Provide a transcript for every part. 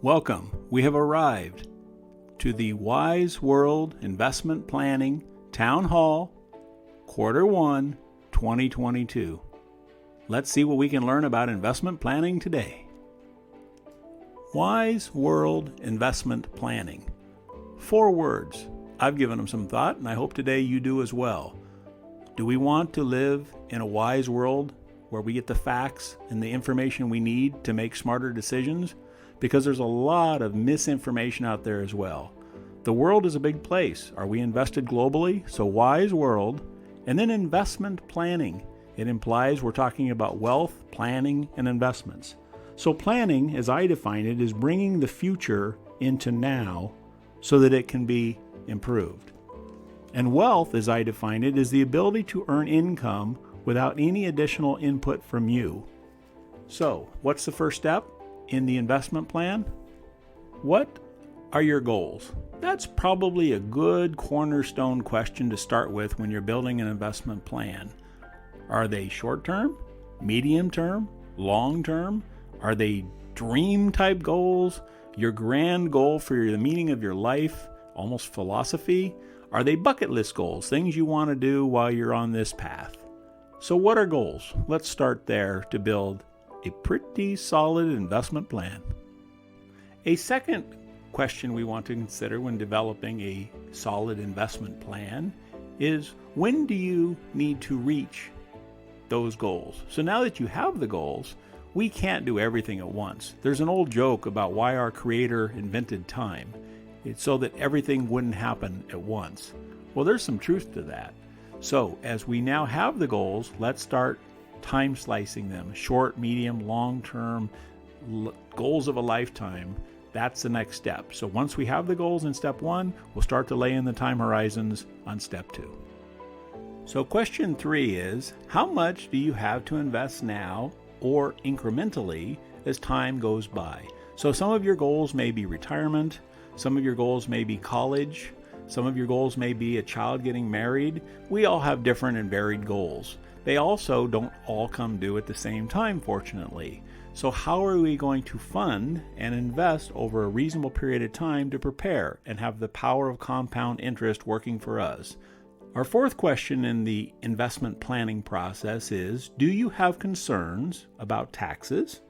Welcome. We have arrived to the Wise World Investment Planning Town Hall, Quarter 1, 2022. Let's see what we can learn about investment planning today. Wise World Investment Planning. 4 words. I've given them some thought, and I hope today you do as well. Do we want to live in a wise world where we get the facts and the information we need to make smarter decisions? Because there's a lot of misinformation out there as well. The world is a big place. Are we invested globally? So wise world. And then investment planning. It implies we're talking about wealth, planning, and investments. So planning, as I define it, is bringing the future into now so that it can be improved. And wealth, as I define it, is the ability to earn income without any additional input from you. So, what's the first step in the investment plan? What are your goals? That's probably a good cornerstone question to start with when you're building an investment plan. Are they short-term, medium-term, long-term? Are they dream-type goals? Your grand goal for the meaning of your life, almost philosophy? Are they bucket list goals, things you want to do while you're on this path? So what are goals? Let's start there to build a pretty solid investment plan. A second question we want to consider when developing a solid investment plan is, when do you need to reach those goals? So now that you have the goals, we can't do everything at once. There's an old joke about why our Creator invented time. It's so that everything wouldn't happen at once. Well, there's some truth to that. So as we now have the goals, let's start time slicing them. Short, medium, long-term goals of a lifetime. That's the next step. So once we have the goals in step 1, we'll start to lay in the time horizons on step 2. So question 3 is, how much do you have to invest now or incrementally as time goes by? So some of your goals may be retirement, some of your goals may be college, some of your goals may be a child getting married. We all have different and varied goals. They also don't all come due at the same time, fortunately. So how are we going to fund and invest over a reasonable period of time to prepare and have the power of compound interest working for us? Our fourth question in the investment planning process is, do you have concerns about taxes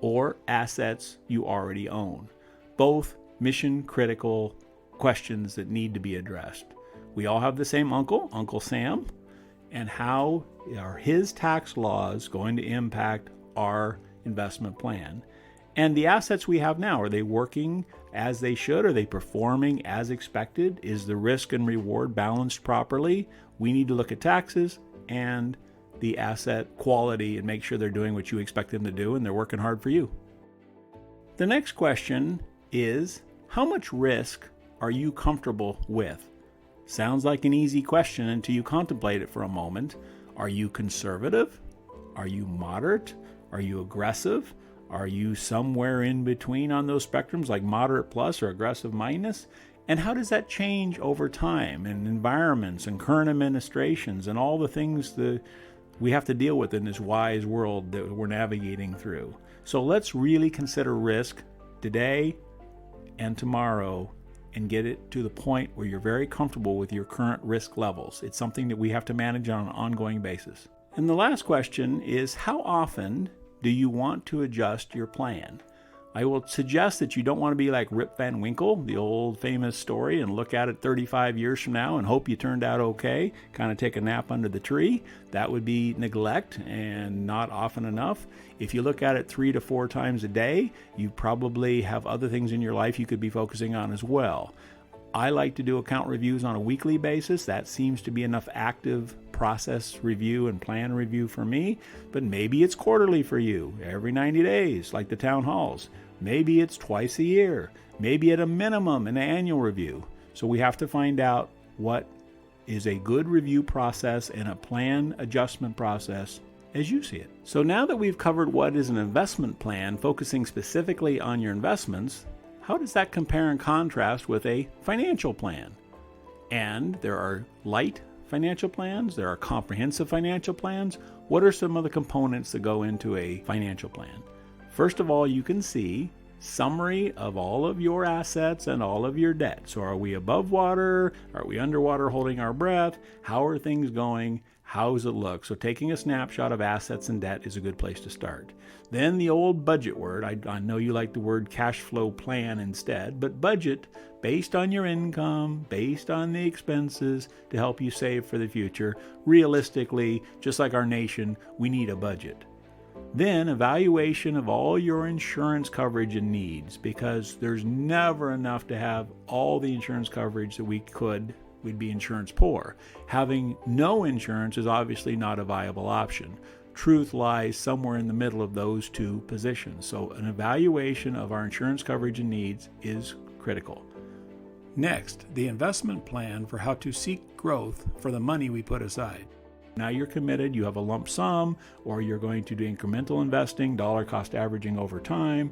or assets you already own? Both mission critical questions that need to be addressed. We all have the same uncle, Uncle Sam, and how are his tax laws going to impact our investment plan? And the assets we have now, are they working as they should? Are they performing as expected? Is the risk and reward balanced properly? We need to look at taxes and the asset quality and make sure they're doing what you expect them to do and they're working hard for you. The next question is, how much risk are you comfortable with? Sounds like an easy question until you contemplate it for a moment. Are you conservative? Are you moderate? Are you aggressive? Are you somewhere in between on those spectrums, like moderate plus or aggressive minus? And how does that change over time and environments and current administrations and all the things that we have to deal with in this wise world that we're navigating through? So let's really consider risk today and tomorrow and get it to the point where you're very comfortable with your current risk levels. It's something that we have to manage on an ongoing basis. And the last question is, how often do you want to adjust your plan? I will suggest that you don't want to be like Rip Van Winkle, the old famous story, and look at it 35 years from now and hope you turned out okay, kind of take a nap under the tree. That would be neglect and not often enough. If you look at it 3 to 4 times a day, you probably have other things in your life you could be focusing on as well. I like to do account reviews on a weekly basis. That seems to be enough active process review and plan review for me, but maybe it's quarterly for you, every 90 days, like the townhalls. Maybe it's twice a year, maybe at a minimum an annual review. So we have to find out what is a good review process and a plan adjustment process as you see it. So now that we've covered what is an investment plan, focusing specifically on your investments, how does that compare and contrast with a financial plan? And there are light financial plans, there are comprehensive financial plans. What are some of the components that go into a financial plan? First of all, you can see summary of all of your assets and all of your debt. So are we above water? Are we underwater holding our breath? How are things going? How does it look? So taking a snapshot of assets and debt is a good place to start. Then the old budget word. I know you like the word cash flow plan instead, but budget based on your income, based on the expenses to help you save for the future. Realistically, just like our nation, we need a budget. Then evaluation of all your insurance coverage and needs, because there's never enough to have all the insurance coverage that we'd be insurance poor. Having no insurance is obviously not a viable option. Truth lies somewhere in the middle of those two positions. So an evaluation of our insurance coverage and needs is critical. Next, the investment plan for how to seek growth for the money we put aside. Now you're committed, you have a lump sum, or you're going to do incremental investing, dollar cost averaging over time.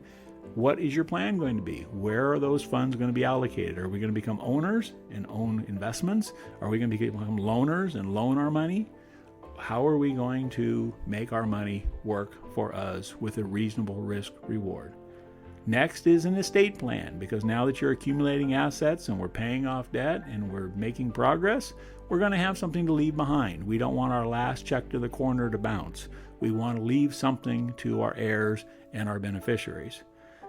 What is your plan going to be? Where are those funds going to be allocated? Are we going to become owners and own investments? Are we going to become loaners and loan our money? How are we going to make our money work for us with a reasonable risk reward? Next is an estate plan, because now that you're accumulating assets and we're paying off debt and we're making progress, we're going to have something to leave behind. We don't want our last check to the corner to bounce. We want to leave something to our heirs and our beneficiaries.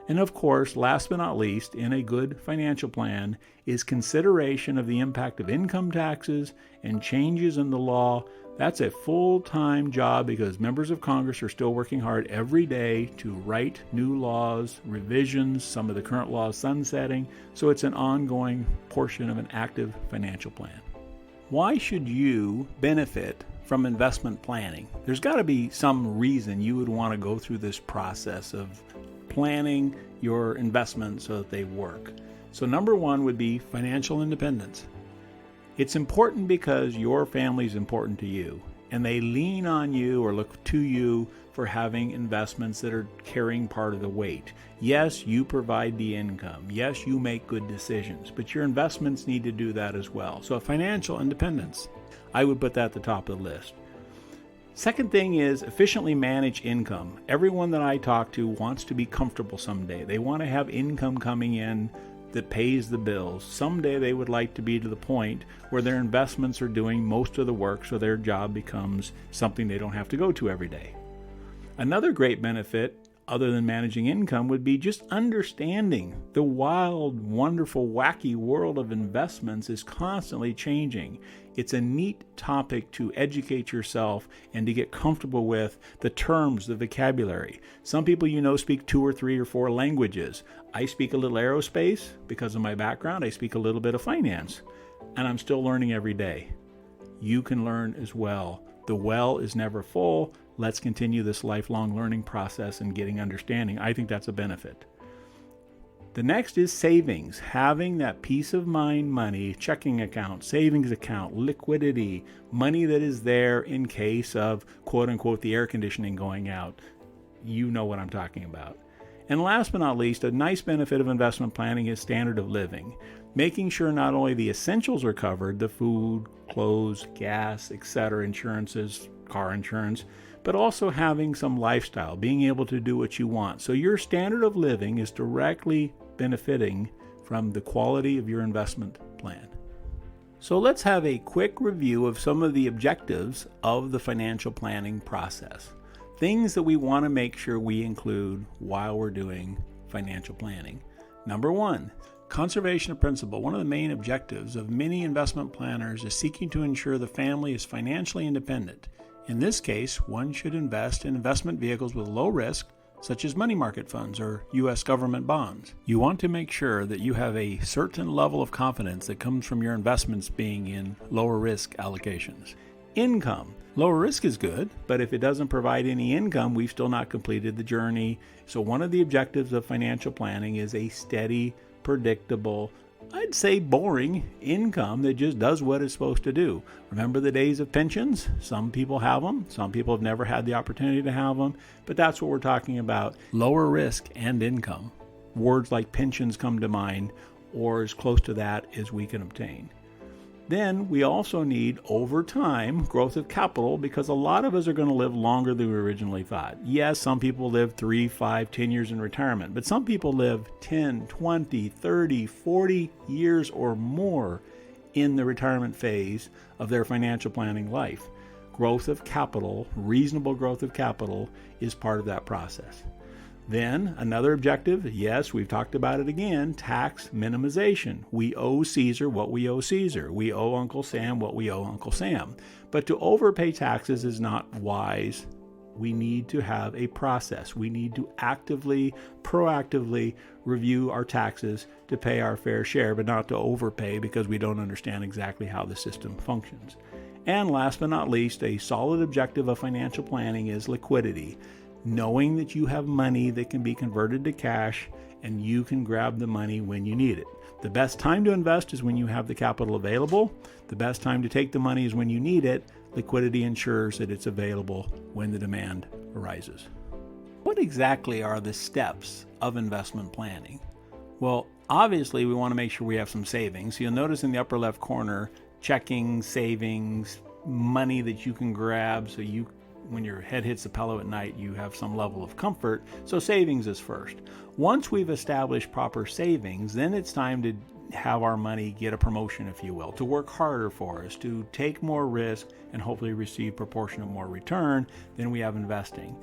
And of course, last but not least, in a good financial plan is consideration of the impact of income taxes and changes in the law. That's a full-time job, because members of Congress are still working hard every day to write new laws, revisions, some of the current laws sunsetting. So it's an ongoing portion of an active financial plan. Why should you benefit from investment planning? There's got to be some reason you would want to go through this process of planning your investments so that they work. So number one would be financial independence. It's important because your family is important to you, and they lean on you or look to you for having investments that are carrying part of the weight. Yes, you provide the income. Yes, you make good decisions, but your investments need to do that as well. So financial independence, I would put that at the top of the list. Second thing is efficiently manage income. Everyone that I talk to wants to be comfortable someday. They want to have income coming in that pays the bills. Someday they would like to be to the point where their investments are doing most of the work, so their job becomes something they don't have to go to every day. Another great benefit, other than managing income, would be just understanding the wild, wonderful, wacky world of investments is constantly changing. It's a neat topic to educate yourself and to get comfortable with the terms, the vocabulary. Some people speak 2 or 3 or 4 languages. I speak a little aerospace because of my background. I speak a little bit of finance, and I'm still learning every day. You can learn as well. The well is never full. Let's continue this lifelong learning process and getting understanding. I think that's a benefit. The next is savings, having that peace of mind money, checking account, savings account, liquidity, money that is there in case of, quote unquote, the air conditioning going out. You know what I'm talking about. And last but not least, a nice benefit of investment planning is standard of living, making sure not only the essentials are covered, the food, clothes, gas, etc., insurances, car insurance, but also having some lifestyle, being able to do what you want. So your standard of living is directly benefiting from the quality of your investment plan. So let's have a quick review of some of the objectives of the financial planning process. Things that we want to make sure we include while we're doing financial planning. Number 1, conservation of principal. One of the main objectives of many investment planners is seeking to ensure the family is financially independent. In this case, one should invest in investment vehicles with low risk, such as money market funds or U.S. government bonds. You want to make sure that you have a certain level of confidence that comes from your investments being in lower risk allocations. Income. Lower risk is good, but if it doesn't provide any income, we've still not completed the journey. So one of the objectives of financial planning is a steady, predictable, I'd say boring income that just does what it's supposed to do. Remember the days of pensions? Some people have them. Some people have never had the opportunity to have them. But that's what we're talking about. Lower risk and income. Words like pensions come to mind, or as close to that as we can obtain. Then we also need, over time, growth of capital, because a lot of us are going to live longer than we originally thought. Yes, some people live 3, 5, 10 years in retirement, but some people live 10, 20, 30, 40 years or more in the retirement phase of their financial planning life. Growth of capital, reasonable growth of capital, is part of that process. Then another objective, yes, we've talked about it again, tax minimization. We owe Caesar what we owe Caesar. We owe Uncle Sam what we owe Uncle Sam. But to overpay taxes is not wise. We need to have a process. We need to actively, proactively review our taxes to pay our fair share, but not to overpay because we don't understand exactly how the system functions. And last but not least, a solid objective of financial planning is liquidity. Knowing that you have money that can be converted to cash and you can grab the money when you need it. The best time to invest is when you have the capital available. The best time to take the money is when you need it. Liquidity ensures that it's available when the demand arises. What exactly are the steps of investment planning? Well, obviously we want to make sure we have some savings. You'll notice in the upper left corner, checking, savings, money that you can grab so you when your head hits the pillow at night, you have some level of comfort. So savings is first. Once we've established proper savings, then it's time to have our money get a promotion, if you will, to work harder for us, to take more risk and hopefully receive proportionate more return than we have investing.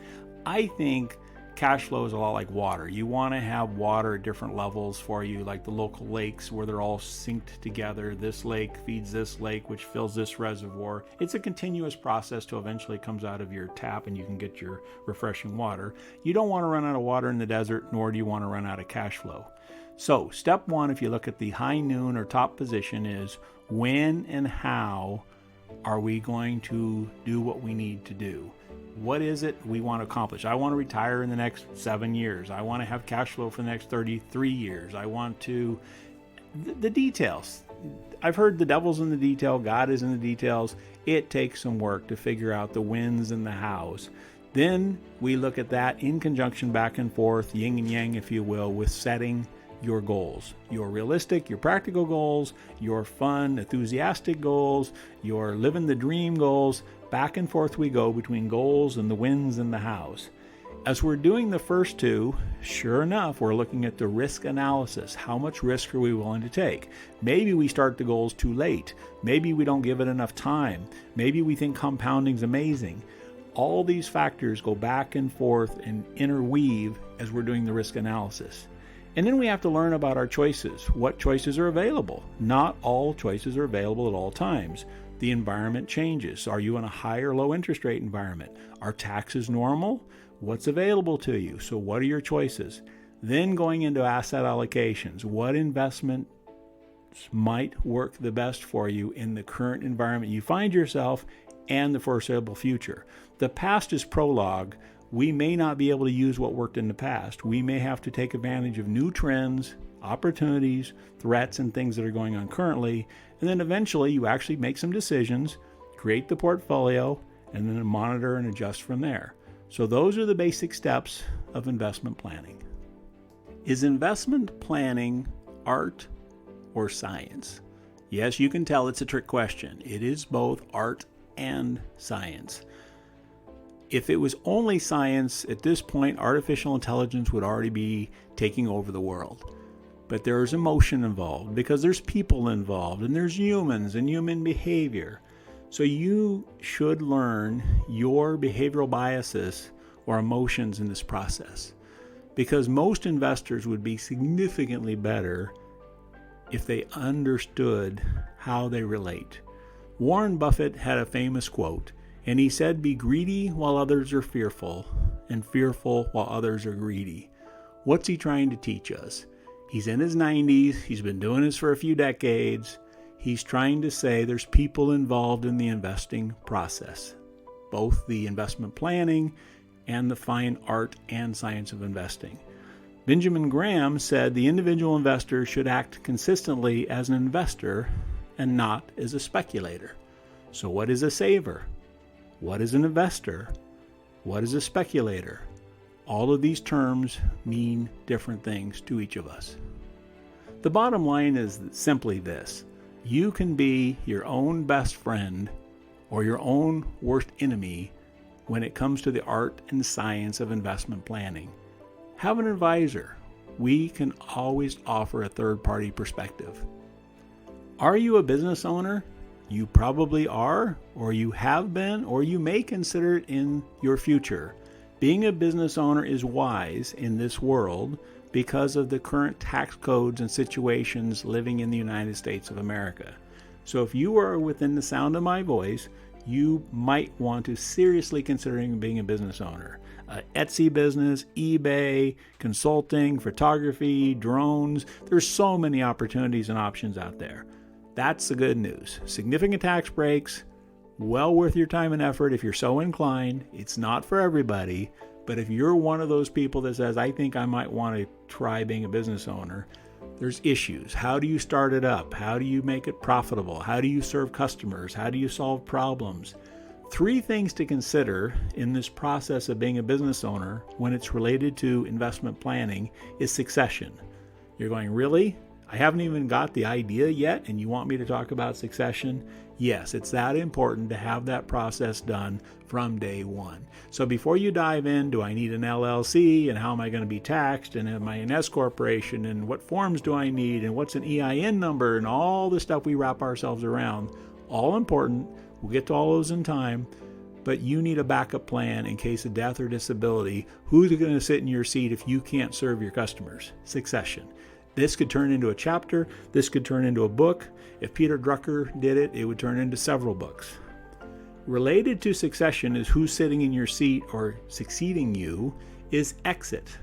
I think cash flow is a lot like water. You want to have water at different levels for you, like the local lakes where they're all synced together. This lake feeds this lake, which fills this reservoir. It's a continuous process till eventually it comes out of your tap and you can get your refreshing water. You don't want to run out of water in the desert, nor do you want to run out of cash flow. So step one, if you look at the high noon or top position, is when and how are we going to do what we need to do? What is it we want to accomplish? I want to retire in the next 7 years. I want to have cash flow for the next 33 years. I want to... The details. I've heard the devil's in the detail. God is in the details. It takes some work to figure out the whens and the hows. Then we look at that in conjunction back and forth, yin and yang, if you will, with setting your goals, your realistic, your practical goals, your fun, enthusiastic goals, your living the dream goals. Back and forth we go between goals and the wins and the hows. As we're doing the first two, sure enough, we're looking at the risk analysis. How much risk are we willing to take? Maybe we start the goals too late. Maybe we don't give it enough time. Maybe we think compounding's amazing. All these factors go back and forth and interweave as we're doing the risk analysis. And then we have to learn about our choices. What choices are available? Not all choices are available at all times. The environment changes. Are you in a high or low interest rate environment? Are taxes normal? What's available to you? So what are your choices? Then going into asset allocations. What investments might work the best for you in the current environment you find yourself and the foreseeable future? The past is prologue. We may not be able to use what worked in the past. We may have to take advantage of new trends, opportunities, threats, and things that are going on currently. And then eventually you actually make some decisions, create the portfolio, and then monitor and adjust from there. So those are the basic steps of investment planning. Is investment planning art or science? Yes, you can tell it's a trick question. It is both art and science. If it was only science, at this point, artificial intelligence would already be taking over the world. But there's emotion involved because there's people involved and there's humans and human behavior. So you should learn your behavioral biases or emotions in this process, because most investors would be significantly better if they understood how they relate. Warren Buffett had a famous quote, and he said, "Be greedy while others are fearful, and fearful while others are greedy." What's he trying to teach us? He's in his 90s. He's been doing this for a few decades. He's trying to say there's people involved in the investing process, both the investment planning and the fine art and science of investing. Benjamin Graham said the individual investor should act consistently as an investor and not as a speculator. So what is a saver? What is an investor? What is a speculator? All of these terms mean different things to each of us. The bottom line is simply this. You can be your own best friend or your own worst enemy when it comes to the art and science of investment planning. Have an advisor. We can always offer a third-party perspective. Are you a business owner? You probably are, or you have been, or you may consider it in your future. Being a business owner is wise in this world because of the current tax codes and situations living in the United States of America. So if you are within the sound of my voice, you might want to seriously consider being a business owner. Etsy business, eBay, consulting, photography, drones. There's so many opportunities and options out there. That's the good news. Significant tax breaks, well worth your time and effort if you're so inclined. It's not for everybody, but if you're one of those people that says, I think I might want to try being a business owner, there's issues. How do you start it up? How do you make it profitable? How do you serve customers? How do you solve problems? 3 things to consider in this process of being a business owner when it's related to investment planning is succession. You're going, really? I haven't even got the idea yet, and you want me to talk about succession? Yes, it's that important to have that process done from day one. So before you dive in, do I need an LLC, and how am I going to be taxed, and am I an S corporation, and what forms do I need, and what's an EIN number, and all the stuff we wrap ourselves around, all important. We'll get to all those in time, but you need a backup plan in case of death or disability. Who's going to sit in your seat if you can't serve your customers? Succession. This could turn into a chapter. This could turn into a book. If Peter Drucker did it, it would turn into several books. Related to succession is who's sitting in your seat or succeeding you is exit.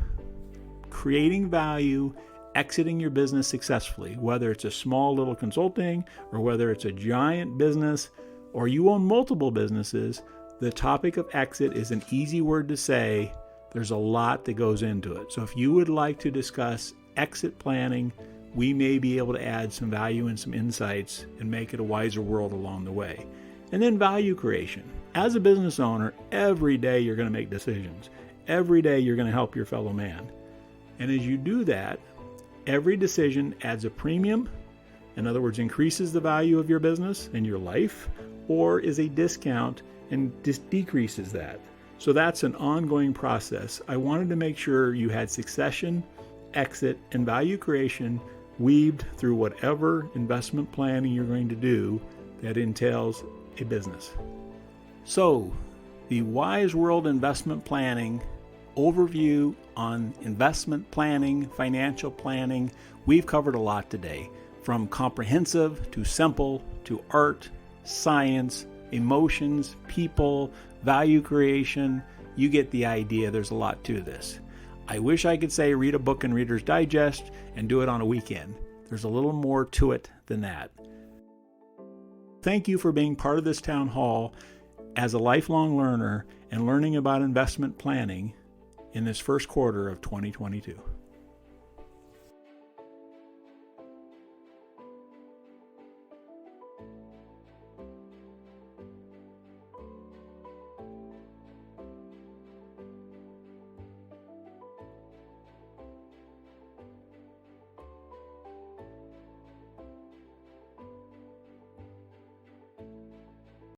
Creating value, exiting your business successfully, whether it's a small little consulting or whether it's a giant business or you own multiple businesses. The topic of exit is an easy word to say. There's a lot that goes into it. So if you would like to discuss exit planning, we may be able to add some value and some insights and make it a wiser world along the way. And then value creation. As a business owner, every day you're going to make decisions. Every day you're going to help your fellow man. And as you do that, every decision adds a premium. In other words, increases the value of your business and your life, or is a discount and decreases that. So that's an ongoing process. I wanted to make sure you had succession, exit, and value creation weaved through whatever investment planning you're going to do that entails a business. So, the Wise World Investment Planning overview on investment planning, financial planning. We've covered a lot today, from comprehensive to simple to art, science, emotions, people, value creation. You get the idea. There's a lot to this. I wish I could say read a book in Reader's Digest and do it on a weekend. There's a little more to it than that. Thank you for being part of this town hall as a lifelong learner and learning about investment planning in this first quarter of 2022.